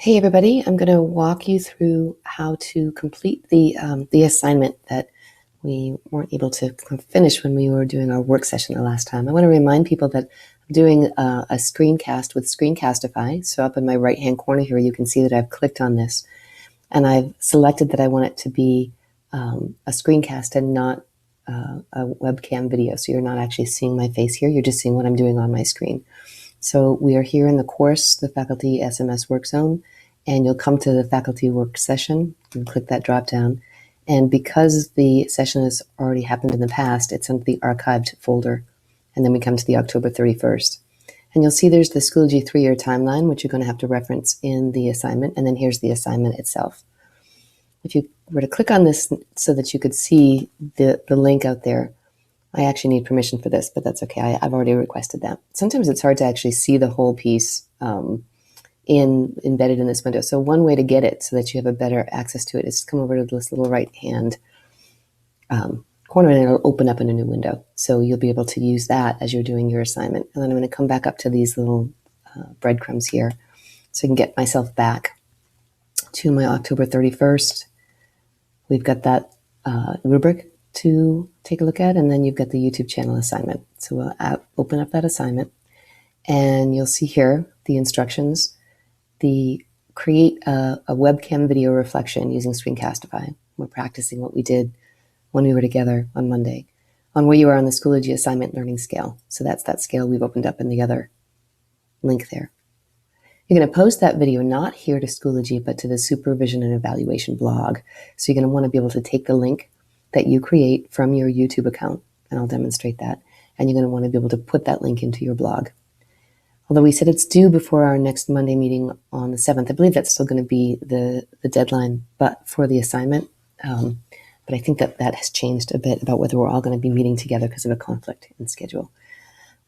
Hey everybody, I'm going to walk you through how to complete the assignment that we weren't able to finish when we were doing our work session the last time. I want to remind people that I'm doing a screencast with Screencastify. So up in my right hand corner here, you can see that I've clicked on this and I've selected that I want it to be a screencast and not a webcam video. So you're not actually seeing my face here, you're just seeing what I'm doing on my screen. So we are here in the course, the Faculty SMS Work Zone, and you'll come to the Faculty Work Session and click that drop down. And because the session has already happened in the past, it's in the archived folder. And then we come to the October 31st. And you'll see there's the Schoology 3-year timeline, which you're going to have to reference in the assignment. And then here's the assignment itself. If you were to click on this so that you could see the link out there, I actually need permission for this, but that's okay. I've already requested that. Sometimes it's hard to actually see the whole piece embedded in this window. So one way to get it so that you have a better access to it is to come over to this little right-hand corner and it'll open up in a new window. So you'll be able to use that as you're doing your assignment. And then I'm going to come back up to these little breadcrumbs here so I can get myself back to my October 31st. We've got that rubric to take a look at, and then you've got the YouTube channel assignment. So we'll open up that assignment, and you'll see here the instructions. Create a webcam video reflection using Screencastify. We're practicing what we did when we were together on Monday, on where you are on the Schoology assignment learning scale. So that's that scale we've opened up in the other link there. You're going to post that video not here to Schoology, but to the Supervision and Evaluation blog. So you're going to want to be able to take the link that you create from your YouTube account, and I'll demonstrate that. And you're going to want to be able to put that link into your blog. Although we said it's due before our next Monday meeting on the 7th, I believe that's still going to be the deadline, but for the assignment. But I think that has changed a bit about whether we're all going to be meeting together because of a conflict in schedule.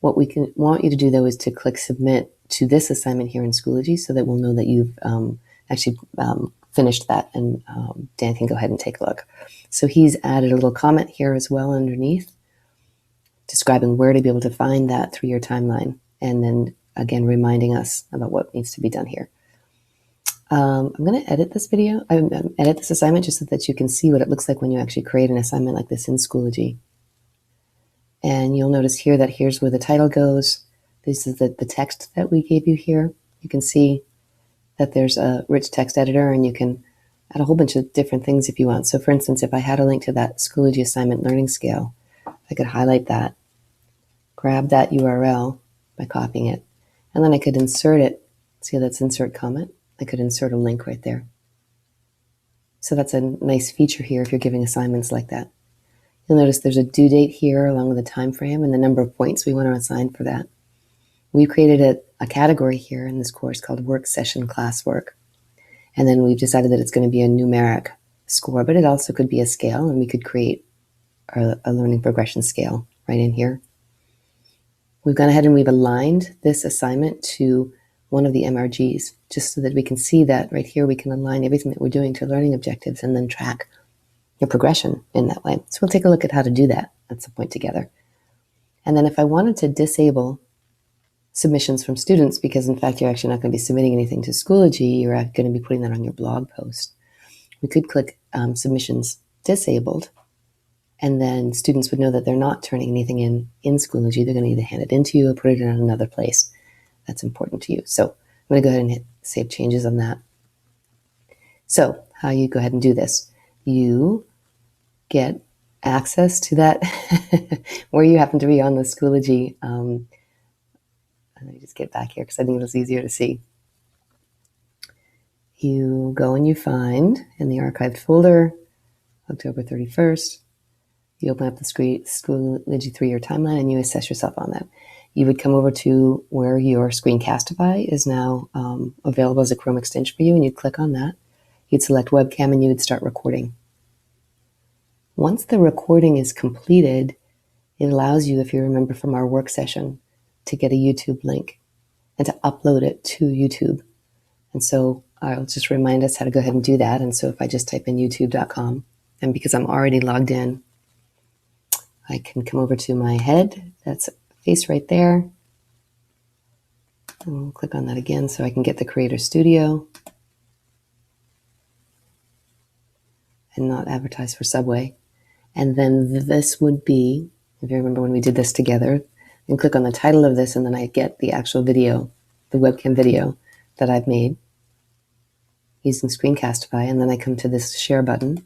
What we want you to do, though, is to click submit to this assignment here in Schoology so that we'll know that you've actually finished that, and Dan can go ahead and take a look. So he's added a little comment here as well underneath describing where to be able to find that 3-year timeline, and then again reminding us about what needs to be done here. I'm going to edit this video, edit this assignment just so that you can see what it looks like when you actually create an assignment like this in Schoology. And you'll notice here that here's where the title goes. This is the text that we gave you here. You can see that there's a rich text editor, and you can add a whole bunch of different things if you want. So for instance, if I had a link to that Schoology assignment learning scale, I could highlight that, grab that URL by copying it, and then I could insert it. See how that's insert comment? I could insert a link right there. So that's a nice feature here if you're giving assignments like that. You'll notice there's a due date here along with a time frame and the number of points we want to assign for that. We created a category here in this course called Work Session Classwork. And then we've decided that it's going to be a numeric score, but it also could be a scale, and we could create a learning progression scale right in here. We've gone ahead and we've aligned this assignment to one of the MRGs, just so that we can see that right here we can align everything that we're doing to learning objectives and then track your progression in that way. So we'll take a look at how to do that at some point together. And then if I wanted to disable submissions from students, because in fact you're actually not going to be submitting anything to Schoology, you're going to be putting that on your blog post, we could click submissions disabled, and then students would know that they're not turning anything in Schoology. They're going to either hand it into you or put it in another place that's important to you. So I'm going to go ahead and hit save changes on that. So how you go ahead and do this, you get access to that where you happen to be on the Schoology. Let me just get back here because I think it was easier to see. You go and you find in the archived folder, October 31st, you open up the Schoology 3-year timeline and you assess yourself on that. You would come over to where your Screencastify is now available as a Chrome extension for you, and you'd click on that. You'd select webcam and you would start recording. Once the recording is completed, it allows you, if you remember from our work session, to get a YouTube link and to upload it to YouTube. And so I'll just remind us how to go ahead and do that. And so if I just type in youtube.com, and because I'm already logged in, I can come over to my head. That's a face right there. And we'll click on that again so I can get the Creator Studio. and not advertise for Subway. And then this would be, if you remember when we did this together, you can click on the title of this and then I get the actual video, the webcam video that I've made using Screencastify. And then I come to this share button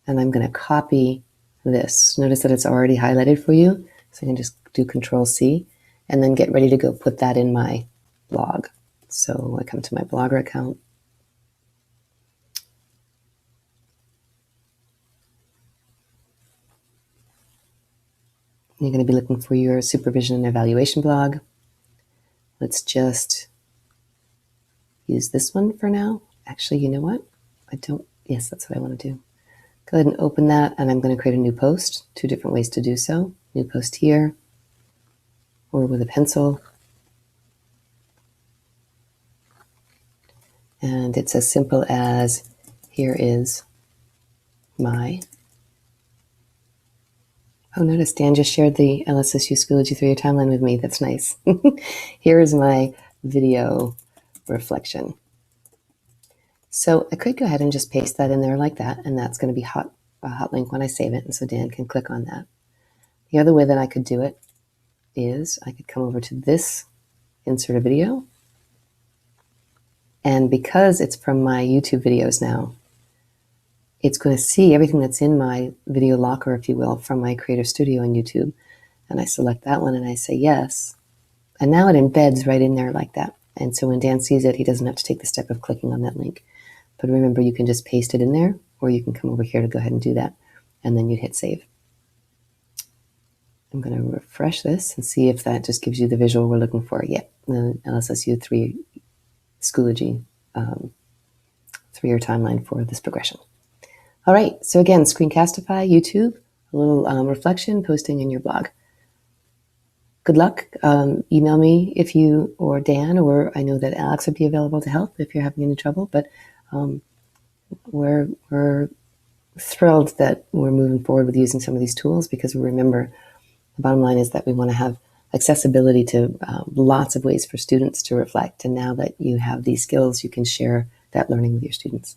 and I'm going to copy this. Notice that it's already highlighted for you. So I can just do Control C and then get ready to go put that in my blog. So I come to my Blogger account. You're going to be looking for your supervision and evaluation blog. Let's just use this one for now. Actually, you know what? Yes, that's what I want to do. Go ahead and open that, and I'm going to create a new post. 2 different ways to do so. New post here, or with a pencil. And it's as simple as, here is my... Oh, notice Dan just shared the LSSU Schoology 3-year timeline with me. That's nice. Here is my video reflection. So I could go ahead and just paste that in there like that, and that's going to be a hot link when I save it, and so Dan can click on that. The other way that I could do it is I could come over to this, insert a video, and because it's from my YouTube videos now, it's going to see everything that's in my video locker, if you will, from my Creator Studio on YouTube. And I select that one and I say yes. And now it embeds right in there like that. And so when Dan sees it, he doesn't have to take the step of clicking on that link. But remember, you can just paste it in there, or you can come over here to go ahead and do that. And then you hit save. I'm going to refresh this and see if that just gives you the visual we're looking for. Yep, the LSSU 3 Schoology 3-year timeline for this progression. All right, so again, Screencastify, YouTube, a little reflection, posting in your blog. Good luck. Email me if you, or Dan, or I know that Alex would be available to help if you're having any trouble, but we're thrilled that we're moving forward with using some of these tools, because we remember the bottom line is that we want to have accessibility to lots of ways for students to reflect. And now that you have these skills, you can share that learning with your students.